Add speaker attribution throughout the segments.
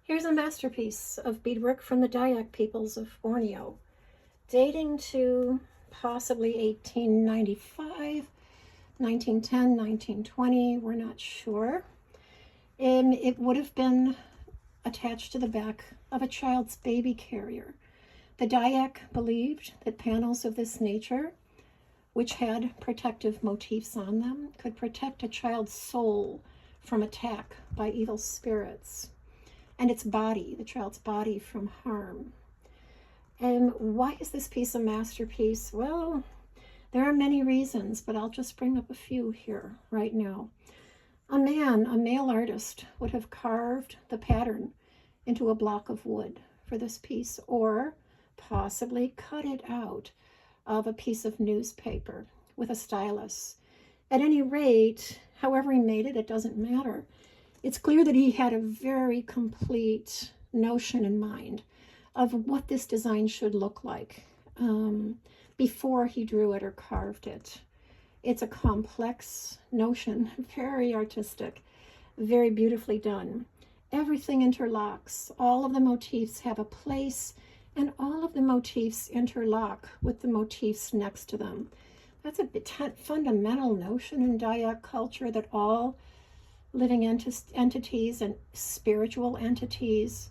Speaker 1: Here's a masterpiece of beadwork from the Dayak peoples of Borneo, dating to possibly 1895, 1910, 1920, we're not sure. It would have been attached to the back of a child's baby carrier. The Dayak believed that panels of this nature, which had protective motifs on them, could protect a child's soul from attack by evil spirits, and its body, the child's body, from harm. And why is this piece a masterpiece? Well, there are many reasons, but I'll just bring up a few here right now. A male artist, would have carved the pattern into a block of wood for this piece, or possibly cut it out of a piece of newspaper with a stylus. At any rate, however he made it, it doesn't matter. It's clear that he had a very complete notion in mind of what this design should look like before he drew it or carved it. It's a complex notion, very artistic, very beautifully done. Everything interlocks. All of the motifs have a place, and all of the motifs interlock with the motifs next to them. That's a fundamental notion in Dayak culture, that all living entities and spiritual entities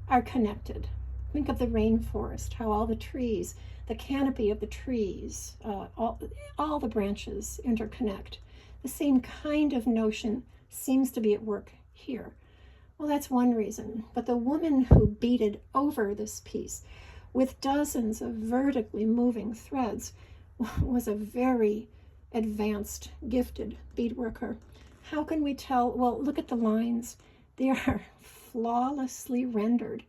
Speaker 1: are connected. Think of the rainforest, how all the trees, the canopy of the trees, all the branches interconnect. The same kind of notion seems to be at work here. Well, that's one reason. But the woman who beaded over this piece with dozens of vertically moving threads was a very advanced, gifted beadworker. How can we tell? Well, look at the lines. They are flawlessly rendered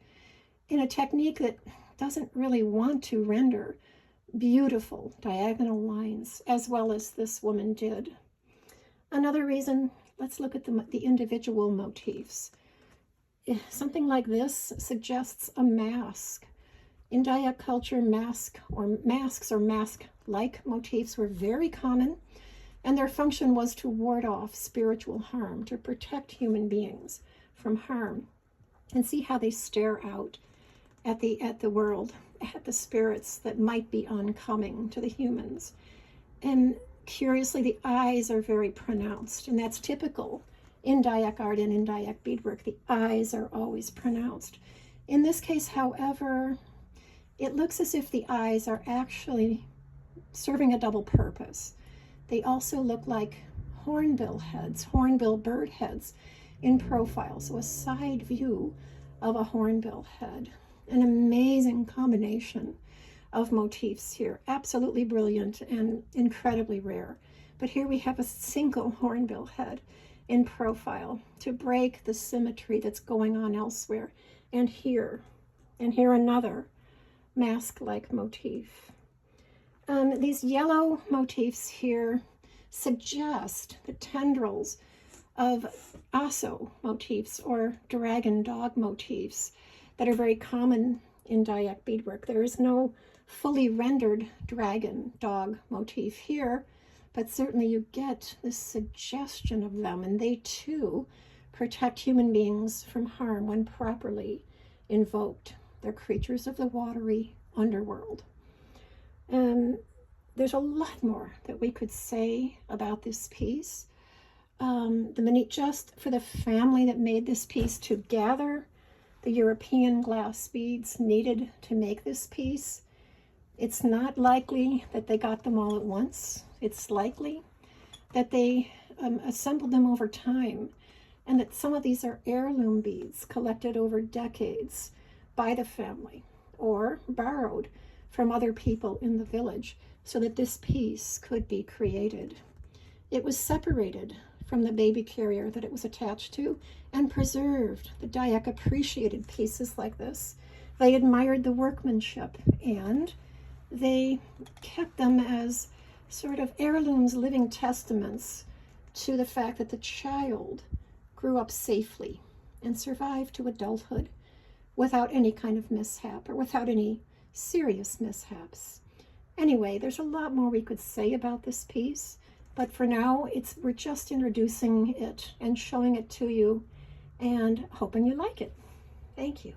Speaker 1: in a technique that doesn't really want to render beautiful diagonal lines, as well as this woman did. Another reason, let's look at the individual motifs. Something like this suggests a mask. In Dayak culture, masks or mask-like motifs were very common, and their function was to ward off spiritual harm, to protect human beings from harm. And see how they stare out at the world, at the spirits that might be oncoming to the humans. And curiously, the eyes are very pronounced, and that's typical in Dayak art and in Dayak beadwork. The eyes are always pronounced. In this case, however, it looks as if the eyes are actually serving a double purpose. They also look like hornbill heads, hornbill bird heads in profile. So a side view of a hornbill head. An amazing combination of motifs here. Absolutely brilliant and incredibly rare. But here we have a single hornbill head in profile to break the symmetry that's going on elsewhere. And here another mask-like motif. These yellow motifs here suggest the tendrils of aso motifs, or dragon dog motifs, that are very common in Dayak beadwork. There is no fully rendered dragon dog motif here, but certainly you get this suggestion of them, and they too protect human beings from harm when properly invoked. They're creatures of the watery underworld. And there's a lot more that we could say about this piece. Just for the family that made this piece to gather the European glass beads needed to make this piece, it's not likely that they got them all at once. It's likely that they assembled them over time, and that some of these are heirloom beads collected over decades by the family or borrowed from other people in the village so that this piece could be created. It was separated from the baby carrier that it was attached to and preserved. The Dayak appreciated pieces like this. They admired the workmanship, and they kept them as sort of heirlooms, living testaments to the fact that the child grew up safely and survived to adulthood without any kind of mishap, or without any serious mishaps. Anyway, there's a lot more we could say about this piece, but for now, we're just introducing it and showing it to you and hoping you like it. Thank you.